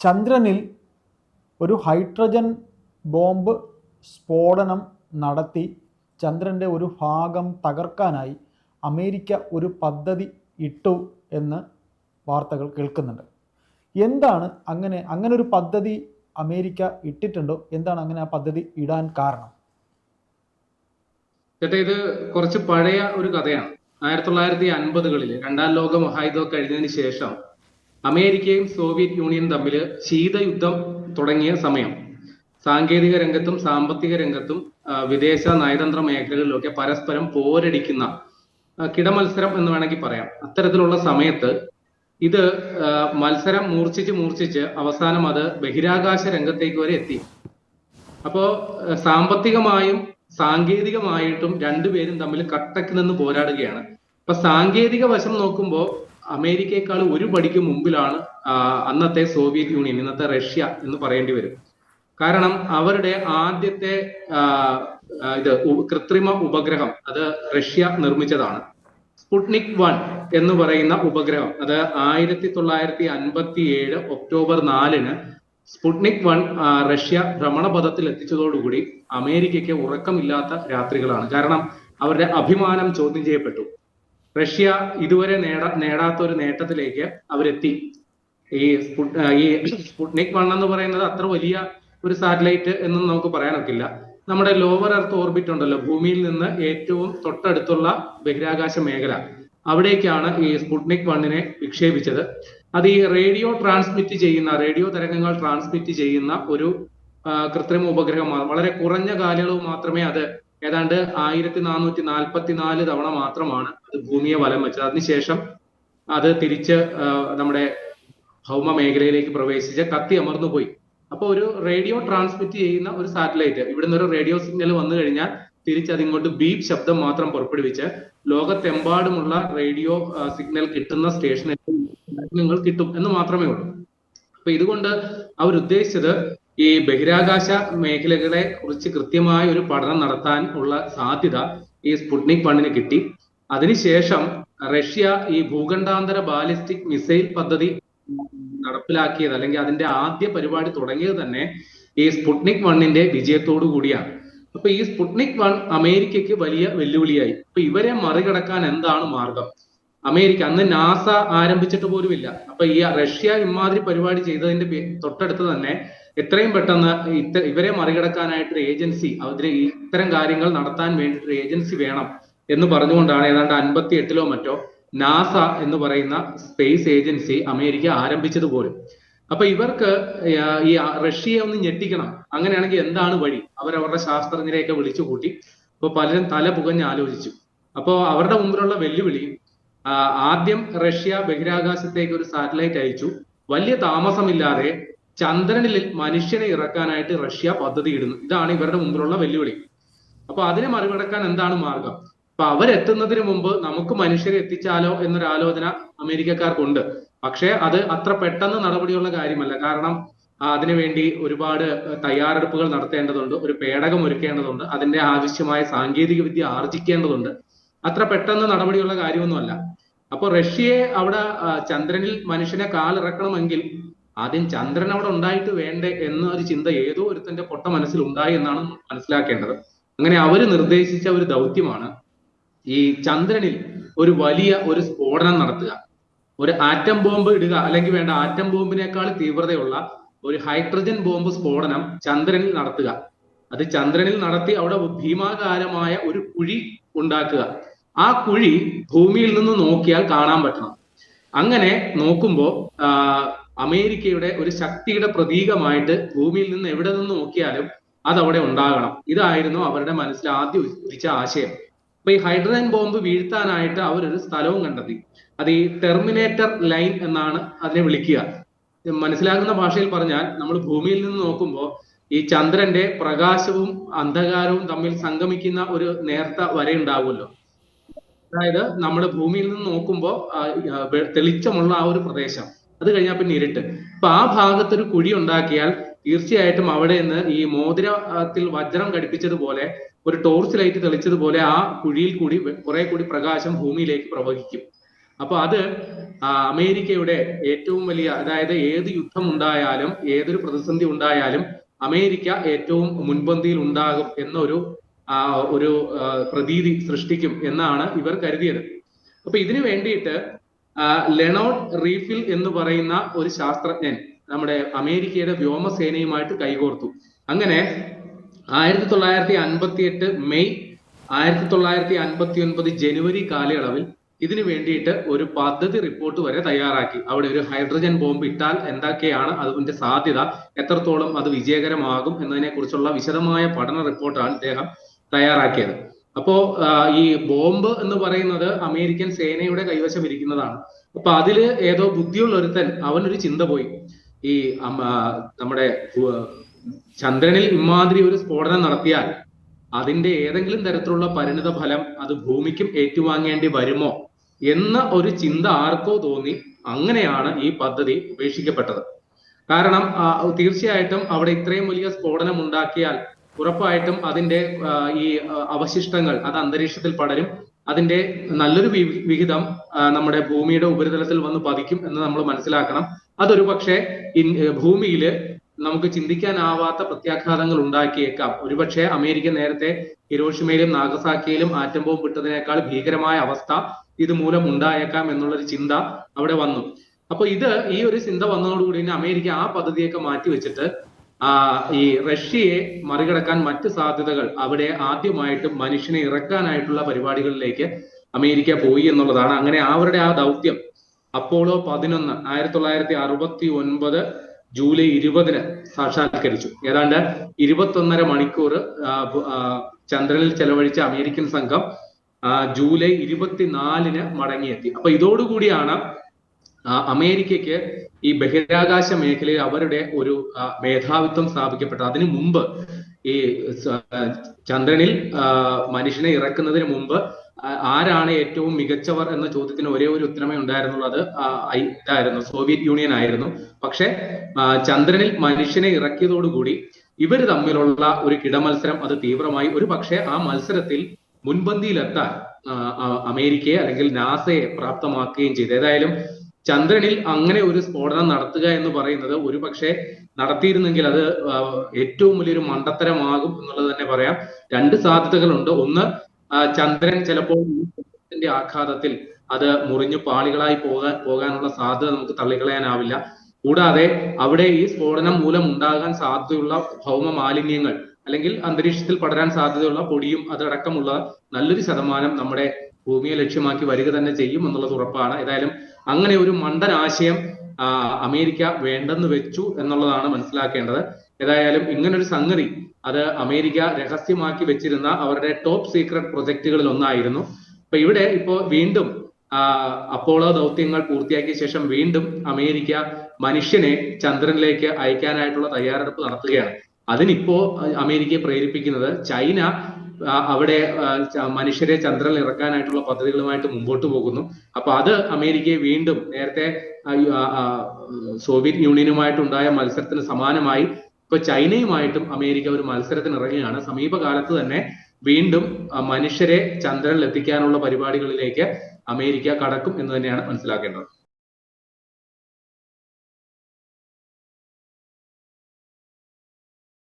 ചന്ദ്രനിൽ ഒരു hydrogen bomb സ്ഫോടനം നടത്തി ചന്ദ്രൻ്റെ ഒരു ഭാഗം തകർക്കാനായി അമേരിക്ക ഒരു പദ്ധതി ഇട്ടു എന്ന് വാർത്തകൾ കേൾക്കുന്നുണ്ട്. എന്താണ് അങ്ങനെ ഒരു പദ്ധതി അമേരിക്ക ഇട്ടിട്ടുണ്ടോ? എന്താണ് അങ്ങനെ ആ പദ്ധതി ഇടാൻ കാരണം? ഇത് കുറച്ച് പഴയ ഒരു കഥയാണ്. 1950കളിൽ രണ്ടാം ലോക മഹായുദ്ധം കഴിഞ്ഞതിന് ശേഷം അമേരിക്കയും സോവിയറ്റ് യൂണിയനും തമ്മിൽ ശീതയുദ്ധം തുടങ്ങിയ സമയം സാങ്കേതിക രംഗത്തും സാമ്പത്തിക രംഗത്തും വിദേശ നയതന്ത്ര മേഖലകളിലൊക്കെ പരസ്പരം പോരടിക്കുന്ന കിടമത്സരം എന്ന് വേണമെങ്കിൽ പറയാം. അത്തരത്തിലുള്ള സമയത്ത് ഇത് മത്സരം മൂർച്ഛിച്ച് അവസാനം അത് ബഹിരാകാശ രംഗത്തേക്ക് വരെ എത്തി. അപ്പോ സാമ്പത്തികമായും സാങ്കേതികമായിട്ടും രണ്ടുപേരും തമ്മിൽ കട്ടക്ക് നിന്ന് പോരാടുകയാണ്. അപ്പൊ സാങ്കേതിക വശം നോക്കുമ്പോൾ അമേരിക്കയെക്കാൾ ഒരു പടിക്ക് മുമ്പിലാണ് അന്നത്തെ സോവിയറ്റ് യൂണിയൻ, ഇന്നത്തെ റഷ്യ എന്ന് പറയേണ്ടി വരും. കാരണം അവരുടെ ആദ്യത്തെ കൃത്രിമ ഉപഗ്രഹം അത് റഷ്യ നിർമ്മിച്ചതാണ്. സ്പുട്നിക് 1 എന്ന് പറയുന്ന ഉപഗ്രഹം അത് 1957 ഒക്ടോബർ 4 സ്പുട്നിക് 1 റഷ്യ ഭ്രമണപഥത്തിൽ എത്തിച്ചതോടുകൂടി അമേരിക്കയ്ക്ക് ഉറക്കമില്ലാത്ത രാത്രികളാണ്. കാരണം അവരുടെ അഭിമാനം ചോദ്യം ചെയ്യപ്പെട്ടു. റഷ്യ ഇതുവരെ നേടാത്ത ഒരു നേട്ടത്തിലേക്ക് അവരെത്തി. ഈ സ്പുട്നിക് 1 എന്ന് പറയുന്നത് അത്ര വലിയ ഒരു സാറ്റലൈറ്റ് എന്നും നമുക്ക് പറയാനൊക്കില്ല. നമ്മുടെ ലോവർ എർത്ത് ഓർബിറ്റ് ഉണ്ടല്ലോ, ഭൂമിയിൽ നിന്ന് ഏറ്റവും തൊട്ടടുത്തുള്ള ബഹിരാകാശ മേഖല, അവിടേക്കാണ് ഈ സ്പുട്നിക് 1 വിക്ഷേപിച്ചത്. അത് ഈ റേഡിയോ തരംഗങ്ങൾ ട്രാൻസ്മിറ്റ് ചെയ്യുന്ന ഒരു കൃത്രിമ ഉപഗ്രഹമാണ്. വളരെ കുറഞ്ഞ കാലയളവ് മാത്രമേ അത് ഏതാണ്ട് 1444 തവണ മാത്രമാണ് അത് ഭൂമിയെ വലം വെച്ചത്. അതിനുശേഷം അത് തിരിച്ച് നമ്മുടെ ഭൗമ മേഖലയിലേക്ക് പ്രവേശിച്ച് കത്തി അമർന്നു പോയി. അപ്പൊ ഒരു റേഡിയോ ട്രാൻസ്മിറ്റ് ചെയ്യുന്ന ഒരു സാറ്റലൈറ്റ്, ഇവിടുന്ന് ഒരു റേഡിയോ സിഗ്നൽ വന്നു കഴിഞ്ഞാൽ തിരിച്ചതിങ്ങോട്ട് ബീപ് ശബ്ദം മാത്രം പുറപ്പെടുവിച്ച് ലോകത്തെമ്പാടുമുള്ള റേഡിയോ സിഗ്നൽ കിട്ടുന്ന സ്റ്റേഷനിൽ നിങ്ങൾ കിട്ടും എന്ന് മാത്രമേ ഉള്ളൂ. അപ്പൊ ഇതുകൊണ്ട് അവരുദ്ദേശിച്ചത് ഈ ബഹിരാകാശ മേഖലകളെ കുറിച്ച് കൃത്യമായ ഒരു പഠനം നടത്താൻ ഉള്ള സാധ്യത ഈ സ്പുട്നിക് 1 കിട്ടി. അതിനുശേഷം റഷ്യ ഈ ഭൂഖണ്ഡാന്തര ബാലിസ്റ്റിക് മിസൈൽ പദ്ധതി നടപ്പിലാക്കിയത്, അല്ലെങ്കിൽ അതിന്റെ ആദ്യ പരിപാടി തുടങ്ങിയത് തന്നെ ഈ സ്പുട്നിക് 1 വിജയത്തോടു കൂടിയാണ്. അപ്പൊ ഈ സ്പുട്നിക് 1 അമേരിക്കയ്ക്ക് വലിയ വെല്ലുവിളിയായി. അപ്പൊ ഇവരെ മറികടക്കാൻ എന്താണ് മാർഗം? അമേരിക്ക അന്ന് നാസ ആരംഭിച്ചിട്ട് പോലുമില്ല. അപ്പൊ ഈ റഷ്യ ഇമാതിരി പരിപാടി ചെയ്തതിന്റെ തൊട്ടടുത്ത് തന്നെ എത്രയും പെട്ടെന്ന് ഇവരെ മറികടക്കാനായിട്ട് ഏജൻസി, ഇത്തരം കാര്യങ്ങൾ നടത്താൻ വേണ്ടിയിട്ട് ഏജൻസി വേണം എന്ന് പറഞ്ഞുകൊണ്ടാണ് ഏതാണ്ട് 58 മറ്റോ നാസ എന്ന് പറയുന്ന സ്പേസ് ഏജൻസി അമേരിക്ക ആരംഭിച്ചത് പോലും. അപ്പൊ ഇവർക്ക് ഈ റഷ്യയെ ഒന്ന് ഞെട്ടിക്കണം. അങ്ങനെയാണെങ്കിൽ എന്താണ് വഴി? അവരവരുടെ ശാസ്ത്രജ്ഞരെയൊക്കെ വിളിച്ചു കൂട്ടി. അപ്പൊ പലരും തല പുകഞ്ഞ് ആലോചിച്ചു. അപ്പോ അവരുടെ മുമ്പിലുള്ള വെല്ലുവിളി, ആദ്യം റഷ്യ ബഹിരാകാശത്തേക്ക് ഒരു സാറ്റലൈറ്റ് അയച്ചു. വലിയ താമസമില്ലാതെ ചന്ദ്രനിൽ മനുഷ്യനെ ഇറക്കാനായിട്ട് റഷ്യ പദ്ധതി ഇടുന്നു. ഇതാണ് ഇവരുടെ മുമ്പിലുള്ള വെല്ലുവിളി. അപ്പൊ അതിനെ മറികടക്കാൻ എന്താണ് മാർഗം? അപ്പൊ അവരെത്തുന്നതിന് മുമ്പ് നമുക്ക് മനുഷ്യരെ എത്തിച്ചാലോ എന്നൊരു ആലോചന അമേരിക്കക്കാർക്കുണ്ട്. പക്ഷേ അത് അത്ര പെട്ടെന്ന് നടപടിയുള്ള കാര്യമല്ല. കാരണം അതിനുവേണ്ടി ഒരുപാട് തയ്യാറെടുപ്പുകൾ നടത്തേണ്ടതുണ്ട്, ഒരു പേടകം ഒരുക്കേണ്ടതുണ്ട്, അതിന്റെ ആവശ്യമായ സാങ്കേതിക വിദ്യ ആർജിക്കേണ്ടതുണ്ട്. അത്ര പെട്ടെന്ന് നടപടിയുള്ള കാര്യമൊന്നുമല്ല. അപ്പൊ റഷ്യയെ അവിടെ ചന്ദ്രനിൽ മനുഷ്യനെ കാലിറക്കണമെങ്കിൽ ആദ്യം ചന്ദ്രൻ അവിടെ ഉണ്ടായിട്ട് വേണ്ടേ എന്നൊരു ചിന്ത ഏതോ ഒരുത്തന്റെ പൊട്ട മനസ്സിൽ ഉണ്ടായി എന്നാണ് മനസ്സിലാക്കേണ്ടത്. അങ്ങനെ അവര് നിർദ്ദേശിച്ച ഒരു ദൗത്യമാണ് ഈ ചന്ദ്രനിൽ ഒരു വലിയ ഒരു സ്ഫോടനം നടത്തുക, ഒരു ആറ്റം ബോംബ് ഇടുക, അല്ലെങ്കിൽ വേണ്ട ആറ്റം ബോംബിനേക്കാൾ തീവ്രതയുള്ള ഒരു ഹൈഡ്രജൻ ബോംബ് സ്ഫോടനം ചന്ദ്രനിൽ നടത്തുക. അത് ചന്ദ്രനിൽ നടത്തി അവിടെ ഭീമാകാരമായ ഒരു കുഴി ഉണ്ടാക്കുക. ആ കുഴി ഭൂമിയിൽ നിന്ന് നോക്കിയാൽ കാണാൻ പറ്റണം. അങ്ങനെ നോക്കുമ്പോൾ അമേരിക്കയുടെ ഒരു ശക്തിയുടെ പ്രതീകമായിട്ട് ഭൂമിയിൽ നിന്ന് എവിടെ നിന്ന് നോക്കിയാലും അതവിടെ ഉണ്ടാകണം. ഇതായിരുന്നു അവരുടെ മനസ്സിൽ ആദ്യം ഉദിച്ച ആശയം. അപ്പൊ ഈ ഹൈഡ്രജൻ ബോംബ് വീഴ്ത്താനായിട്ട് അവരൊരു സ്ഥലവും കണ്ടെത്തി. അത് ഈ ടെർമിനേറ്റർ ലൈൻ എന്നാണ് അതിനെ വിളിക്കുക. മനസ്സിലാകുന്ന ഭാഷയിൽ പറഞ്ഞാൽ, നമ്മൾ ഭൂമിയിൽ നിന്ന് നോക്കുമ്പോൾ ഈ ചന്ദ്രന്റെ പ്രകാശവും അന്ധകാരവും തമ്മിൽ സംഗമിക്കുന്ന ഒരു നേർത്ത വരയുണ്ടാവുമല്ലോ. അതായത് നമ്മുടെ ഭൂമിയിൽ നിന്ന് നോക്കുമ്പോൾ തെളിച്ചമുള്ള ആ ഒരു പ്രദേശം, അത് കഴിഞ്ഞാൽ പിന്നെ ഇരുട്ട്. അപ്പൊ ആ ഭാഗത്തൊരു കുഴി ഉണ്ടാക്കിയാൽ തീർച്ചയായിട്ടും അവിടെ നിന്ന് ഈ മോതിരത്തിൽ വജ്രം ഘടിപ്പിച്ചതുപോലെ, ഒരു ടോർച്ച് ലൈറ്റ് തെളിച്ചതുപോലെ ആ കുഴിയിൽ കൂടി കുറെ കൂടി പ്രകാശം ഭൂമിയിലേക്ക് പ്രവഹിക്കും. അപ്പൊ അത് അമേരിക്കയുടെ ഏറ്റവും വലിയ, അതായത് ഏത് യുദ്ധം ഉണ്ടായാലും ഏതൊരു പ്രതിസന്ധി ഉണ്ടായാലും അമേരിക്ക ഏറ്റവും മുൻപന്തിയിൽ ഉണ്ടാകും എന്നൊരു ഒരു പ്രതീതി സൃഷ്ടിക്കും എന്നാണ് ഇവർ കരുതിയത്. അപ്പൊ ഇതിനു വേണ്ടിയിട്ട് ലെണോർഡ് റീഫിൽ എന്ന് പറയുന്ന ഒരു ശാസ്ത്രജ്ഞൻ നമ്മുടെ അമേരിക്കയുടെ വ്യോമസേനയുമായിട്ട് കൈകോർത്തു. അങ്ങനെ 1958 മെയ് 1959 ജനുവരി കാലയളവിൽ ഇതിനു വേണ്ടിയിട്ട് ഒരു പദ്ധതി റിപ്പോർട്ട് വരെ തയ്യാറാക്കി. അവിടെ ഒരു ഹൈഡ്രജൻ ബോംബ് ഇട്ടാൽ എന്തൊക്കെയാണ് അതിന്റെ സാധ്യത, എത്രത്തോളം അത് വിജയകരമാകും എന്നതിനെ കുറിച്ചുള്ള വിശദമായ പഠന റിപ്പോർട്ടാണ് ഇദ്ദേഹം തയ്യാറാക്കിയത്. അപ്പോ ഈ ബോംബ് എന്ന് പറയുന്നത് അമേരിക്കൻ സേനയുടെ കൈവശം ഇരിക്കുന്നതാണ്. അപ്പൊ അതില് ഏതോ ബുദ്ധിയുള്ള ഒരുത്തൻ അവനൊരു ചിന്ത പോയി, ഈ നമ്മുടെ ചന്ദ്രനിൽ ഇമാതിരി ഒരു സ്ഫോടനം നടത്തിയാൽ അതിന്റെ ഏതെങ്കിലും തരത്തിലുള്ള പരിണിത ഫലം അത് ഭൂമിക്കും ഏറ്റുവാങ്ങേണ്ടി വരുമോ എന്ന ഒരു ചിന്ത ആർക്കോ തോന്നി. അങ്ങനെയാണ് ഈ പദ്ധതി ഉപേക്ഷിക്കപ്പെട്ടത്. കാരണം തീർച്ചയായിട്ടും അവിടെ ഇത്രയും വലിയ സ്ഫോടനം ഉണ്ടാക്കിയാൽ ഉറപ്പായിട്ടും അതിന്റെ ഈ അവശിഷ്ടങ്ങൾ അത് അന്തരീക്ഷത്തിൽ പടരും. അതിന്റെ നല്ലൊരു വിഹിതം നമ്മുടെ ഭൂമിയുടെ ഉപരിതലത്തിൽ വന്ന് പതിക്കും എന്ന് നമ്മൾ മനസ്സിലാക്കണം. അതൊരു പക്ഷേ ഭൂമിയില് നമുക്ക് ചിന്തിക്കാനാവാത്ത പ്രത്യാഘാതങ്ങൾ ഉണ്ടാക്കിയേക്കാം. ഒരുപക്ഷെ അമേരിക്ക നേരത്തെ ഹിരോഷിമയിലും നാഗസാക്കിയിലും ആറ്റം ബോംബ് വിട്ടതിനേക്കാൾ ഭീകരമായ അവസ്ഥ ഇതുമൂലം ഉണ്ടായേക്കാം എന്നുള്ളൊരു ചിന്ത അവിടെ വന്നു. അപ്പൊ ഈ ഒരു ചിന്ത വന്നതോടുകൂടി അമേരിക്ക ആ പദ്ധതിയൊക്കെ മാറ്റിവെച്ചിട്ട് ഈ റഷ്യയെ മറികടക്കാൻ മറ്റ് സാധ്യതകൾ അവിടെ ആദ്യമായിട്ടും മനുഷ്യനെ ഇറക്കാനായിട്ടുള്ള പരിപാടികളിലേക്ക് അമേരിക്ക പോയി എന്നുള്ളതാണ്. അങ്ങനെ അവരുടെ ആ ദൗത്യം അപ്പോളോ 11 1969 ജൂലൈ 20 സാക്ഷാത്കരിച്ചു. ഏതാണ്ട് 21.5 മണിക്കൂർ ചന്ദ്രനിൽ ചെലവഴിച്ച അമേരിക്കൻ സംഘം ജൂലൈ 24 മടങ്ങിയെത്തി. അപ്പൊ ഇതോടുകൂടിയാണ് അമേരിക്കയ്ക്ക് ഈ ബഹിരാകാശ മേഖലയിൽ അവരുടെ ഒരു മേധാവിത്വം സ്ഥാപിക്കപ്പെട്ടത്. അതിനു മുമ്പ് ഈ ചന്ദ്രനിൽ മനുഷ്യനെ ഇറക്കുന്നതിന് മുമ്പ് ആരാണ് ഏറ്റവും മികച്ചവർ എന്ന ചോദ്യത്തിന് ഒരേ ഒരു ഉത്തരമേ ഉണ്ടായിരുന്നുള്ളൂ, അത് ഇതായിരുന്നു, സോവിയറ്റ് യൂണിയൻ ആയിരുന്നു. പക്ഷെ ചന്ദ്രനിൽ മനുഷ്യനെ ഇറക്കിയതോടുകൂടി ഇവർ തമ്മിലുള്ള ഒരു കിടമത്സരം അത് തീവ്രമായി. ഒരു പക്ഷെ ആ മത്സരത്തിൽ മുൻപന്തിയിലെത്താൻ അമേരിക്കയെ അല്ലെങ്കിൽ നാസയെ പ്രാപ്തമാക്കുകയും ചെയ്തു. ഏതായാലും ചന്ദ്രനിൽ അങ്ങനെ ഒരു സ്ഫോടനം നടത്തുക എന്ന് പറയുന്നത് ഒരു പക്ഷേ നടത്തിയിരുന്നെങ്കിൽ അത് ഏറ്റവും വലിയൊരു മണ്ടത്തരമാകും എന്നുള്ളത് തന്നെ പറയാം. രണ്ട് സാധ്യതകളുണ്ട്. ഒന്ന്, ചന്ദ്രൻ ചിലപ്പോൾ ആഘാതത്തിൽ അത് മുറിഞ്ഞു പാളികളായി പോകാനുള്ള സാധ്യത നമുക്ക് തള്ളിക്കളയാനാവില്ല. കൂടാതെ അവിടെ ഈ സ്ഫോടനം മൂലം ഉണ്ടാകാൻ സാധ്യതയുള്ള ഭൗമ മാലിന്യങ്ങൾ അല്ലെങ്കിൽ അന്തരീക്ഷത്തിൽ പടരാൻ സാധ്യതയുള്ള പൊടിയും അതടക്കമുള്ള നല്ലൊരു ശതമാനം നമ്മുടെ ഭൂമിയെ ലക്ഷ്യമാക്കി വരിക തന്നെ ചെയ്യും എന്നുള്ളത് ഉറപ്പാണ്. ഏതായാലും അങ്ങനെ ഒരു മണ്ടൻ ആശയം അമേരിക്ക വേണ്ടെന്ന് വെച്ചു എന്നുള്ളതാണ് മനസ്സിലാക്കേണ്ടത്. ഏതായാലും ഇങ്ങനൊരു സംഗതി അത് അമേരിക്ക രഹസ്യമാക്കി വെച്ചിരുന്ന അവരുടെ ടോപ്പ് സീക്രട്ട് പ്രൊജക്ടുകളിൽ ഒന്നായിരുന്നു. ഇപ്പോ വീണ്ടും അപ്പോളോ ദൗത്യങ്ങൾ പൂർത്തിയാക്കിയ ശേഷം വീണ്ടും അമേരിക്ക മനുഷ്യനെ ചന്ദ്രനിലേക്ക് അയക്കാനായിട്ടുള്ള തയ്യാറെടുപ്പ് നടത്തുകയാണ്. അതിനിപ്പോ അമേരിക്കയെ പ്രേരിപ്പിക്കുന്നത് ചൈന അവിടെ മനുഷ്യരെ ചന്ദ്രനിൽ ഇറക്കാനായിട്ടുള്ള പദ്ധതികളുമായിട്ട് മുമ്പോട്ട് പോകുന്നു. അപ്പൊ അത് അമേരിക്കയെ വീണ്ടും നേരത്തെ സോവിയറ്റ് യൂണിയനുമായിട്ടുണ്ടായ മത്സരത്തിന് സമാനമായി ഇപ്പൊ ചൈനയുമായിട്ടും അമേരിക്ക ഒരു മത്സരത്തിന് ഇറങ്ങുകയാണ്. സമീപകാലത്ത് തന്നെ വീണ്ടും മനുഷ്യരെ ചന്ദ്രനിൽ എത്തിക്കാനുള്ള പരിപാടികളിലേക്ക് അമേരിക്ക കടക്കും എന്ന് തന്നെയാണ് മനസ്സിലാക്കേണ്ടത്.